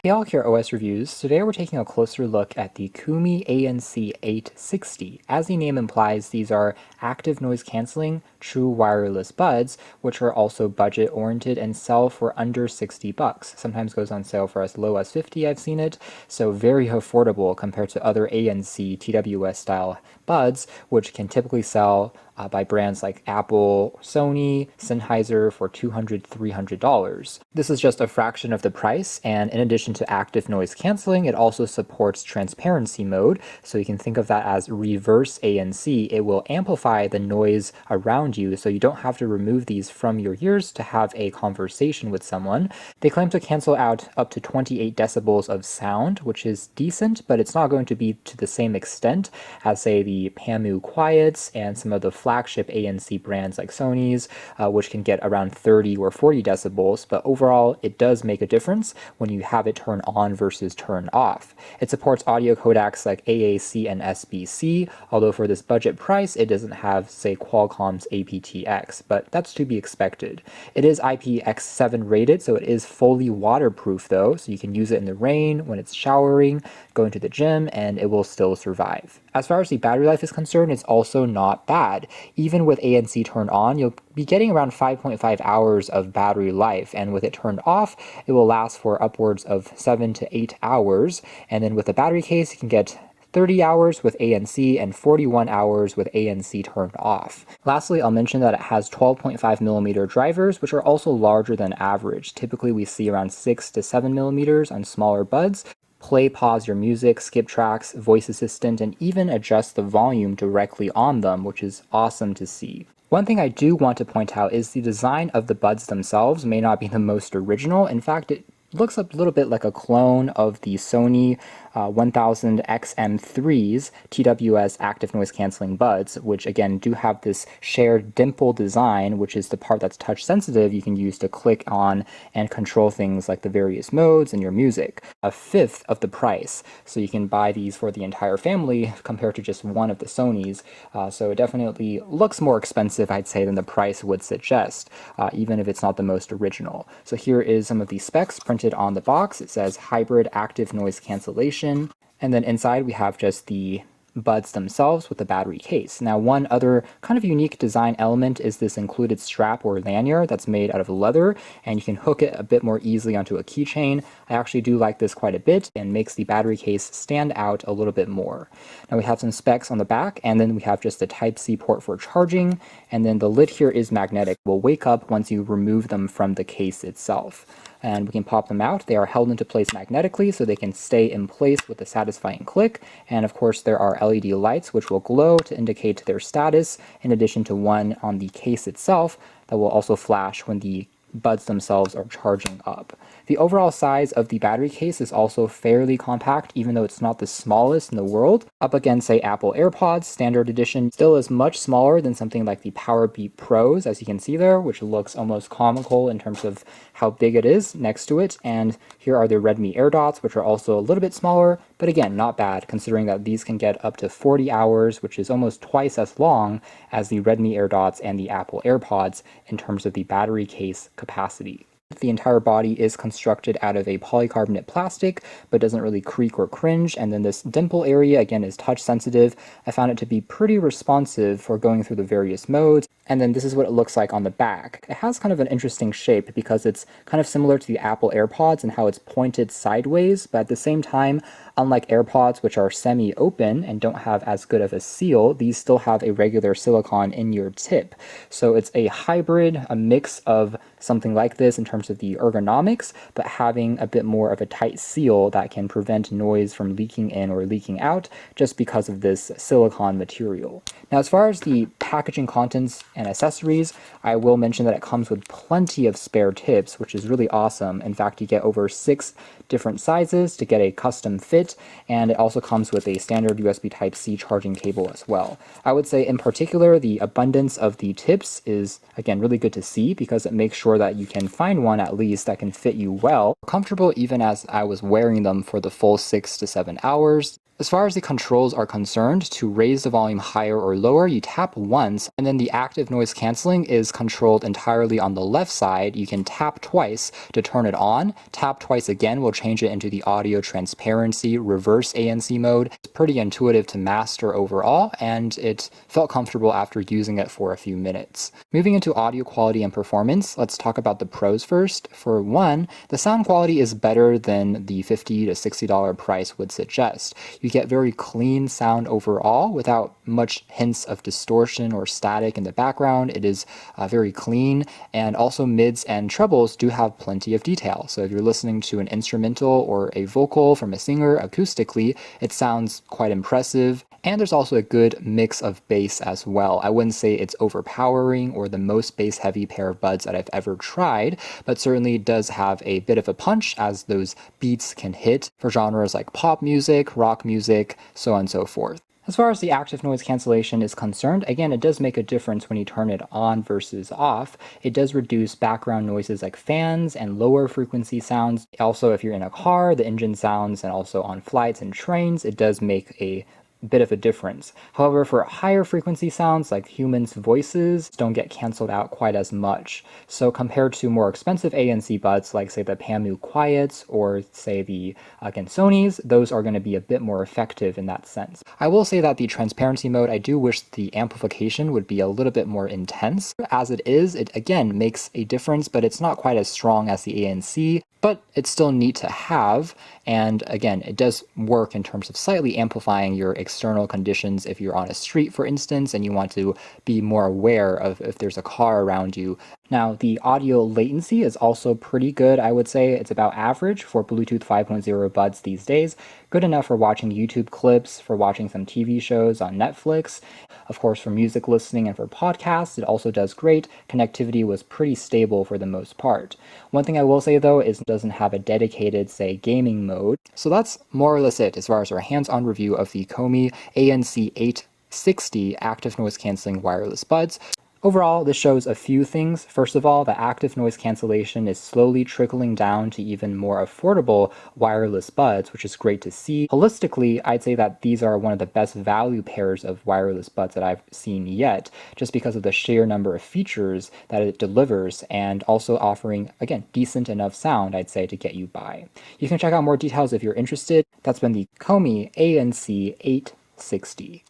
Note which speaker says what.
Speaker 1: Hey all, here OS Reviews. Today we're taking a closer look at the COUMI ANC-860. As the name implies, these are active noise cancelling true wireless buds, which are also budget oriented and sell for under 60 bucks. Sometimes goes on sale for as low as 50, I've seen it, so very affordable compared to other ANC TWS style buds, which can typically sell by brands like Apple, Sony, Sennheiser for $200, $300. This is just a fraction of the price, and in addition to active noise cancelling, it also supports transparency mode, so you can think of that as reverse ANC. It will amplify the noise around you, so you don't have to remove these from your ears to have a conversation with someone. They claim to cancel out up to 28 decibels of sound, which is decent, but it's not going to be to the same extent as, say, the Pamu Quiets and some of the flagship ANC brands like Sony's, which can get around 30 or 40 decibels, but overall it does make a difference when you have it turn on versus turn off. It supports audio codecs like AAC and SBC, although for this budget price it doesn't have, say, Qualcomm's aptX, but that's to be expected. It is IPX7 rated, so it is fully waterproof though, so you can use it in the rain, when it's showering, going to the gym, and it will still survive. As far as the battery life is concerned, it's also not bad. Even with ANC turned on, you'll be getting around 5.5 hours of battery life, and with it turned off, it will last for upwards of 7 to 8 hours. And then with the battery case, you can get 30 hours with ANC and 41 hours with ANC turned off. Lastly, I'll mention that it has 12.5mm drivers, which are also larger than average. Typically, we see around 6 to 7mm on smaller buds. Play, pause your music, skip tracks, voice assistant, and even adjust the volume directly on them, which is awesome to see. One thing I do want to point out is the design of the buds themselves may not be the most original. In fact, it looks a little bit like a clone of the Sony 1000 XM3's TWS active noise cancelling buds, which again do have this shared dimple design, which is the part that's touch sensitive you can use to click on and control things like the various modes in your music. A fifth of the price, so you can buy these for the entire family compared to just one of the Sonys, so it definitely looks more expensive, I'd say, than the price would suggest, even if it's not the most original. So here is some of the specs printed on the box. It says hybrid active noise cancellation, and then inside we have just the buds themselves with the battery case. Now, one other kind of unique design element is this included strap or lanyard that's made out of leather, and you can hook it a bit more easily onto a keychain. I actually do like this quite a bit and makes the battery case stand out a little bit more. Now we have some specs on the back, and then we have just the Type-C port for charging, and then the lid here is magnetic. Will wake up once you remove them from the case itself. And we can pop them out. They are held into place magnetically, so they can stay in place with a satisfying click. And of course, there are LED lights which will glow to indicate their status, in addition to one on the case itself that will also flash when the buds themselves are charging up. The overall size of the battery case is also fairly compact, even though it's not the smallest in the world. Up against, say, Apple AirPods Standard Edition, still is much smaller than something like the Powerbeat Pros, as you can see there, which looks almost comical in terms of how big it is next to it. And here are the Redmi AirDots, which are also a little bit smaller, but again, not bad, considering that these can get up to 40 hours, which is almost twice as long as the Redmi AirDots and the Apple AirPods in terms of the battery case capacity. The entire body is constructed out of a polycarbonate plastic, but doesn't really creak or cringe, and then this dimple area, again, is touch sensitive. I found it to be pretty responsive for going through the various modes, and then this is what it looks like on the back. It has kind of an interesting shape because it's kind of similar to the Apple AirPods and how it's pointed sideways, but at the same time, unlike AirPods, which are semi-open and don't have as good of a seal, these still have a regular silicone in your tip. So it's a hybrid, a mix of something like this in terms of the ergonomics, but having a bit more of a tight seal that can prevent noise from leaking in or leaking out just because of this silicone material. Now, as far as the packaging contents and accessories, I will mention that it comes with plenty of spare tips, which is really awesome. In fact, you get over 6 different sizes to get a custom fit, and it also comes with a standard USB Type-C charging cable as well. I would say in particular, the abundance of the tips is, again, really good to see because it makes sure that you can find one at least that can fit you well, comfortable even as I was wearing them for the full 6 to 7 hours. As far as the controls are concerned, to raise the volume higher or lower, you tap once, and then the active noise canceling is controlled entirely on the left side. You can tap twice to turn it on. Tap twice again will change it into the audio transparency reverse ANC mode. It's pretty intuitive to master overall, and it felt comfortable after using it for a few minutes. Moving into audio quality and performance, let's talk about the pros first. For one, the sound quality is better than the $50 to $60 price would suggest. You get very clean sound overall without much hints of distortion or static in the background. It is very clean, and also mids and trebles do have plenty of detail. So if you're listening to an instrumental or a vocal from a singer acoustically, it sounds quite impressive. And there's also a good mix of bass as well. I wouldn't say it's overpowering or the most bass heavy pair of buds that I've ever tried, but certainly does have a bit of a punch as those beats can hit for genres like pop music, rock music, so on and so forth. As far as the active noise cancellation is concerned, again, it does make a difference when you turn it on versus off. It does reduce background noises like fans and lower frequency sounds. Also, if you're in a car, the engine sounds, and also on flights and trains, it does make a bit of a difference. However, for higher frequency sounds like humans' voices don't get canceled out quite as much. So compared to more expensive ANC buds like say the Pamu Quiets or say the again Sony's, those are going to be a bit more effective in that sense. I will say that the transparency mode, I do wish the amplification would be a little bit more intense. As it is, it again makes a difference, but it's not quite as strong as the ANC. But it's still neat to have, and again, it does work in terms of slightly amplifying your external conditions if you're on a street, for instance, and you want to be more aware of if there's a car around you. Now, the audio latency is also pretty good, I would say. It's about average for Bluetooth 5.0 buds these days. Good enough for watching YouTube clips, for watching some TV shows on Netflix. Of course, for music listening and for podcasts, it also does great. Connectivity was pretty stable for the most part. One thing I will say though is it doesn't have a dedicated, say, gaming mode. So that's more or less it as far as our hands-on review of the COUMI ANC-860 active noise cancelling wireless buds. Overall, this shows a few things. First of all, the active noise cancellation is slowly trickling down to even more affordable wireless buds, which is great to see. Holistically, I'd say that these are one of the best value pairs of wireless buds that I've seen yet, just because of the sheer number of features that it delivers and also offering, again, decent enough sound, I'd say, to get you by. You can check out more details if you're interested. That's been the COUMI ANC-860.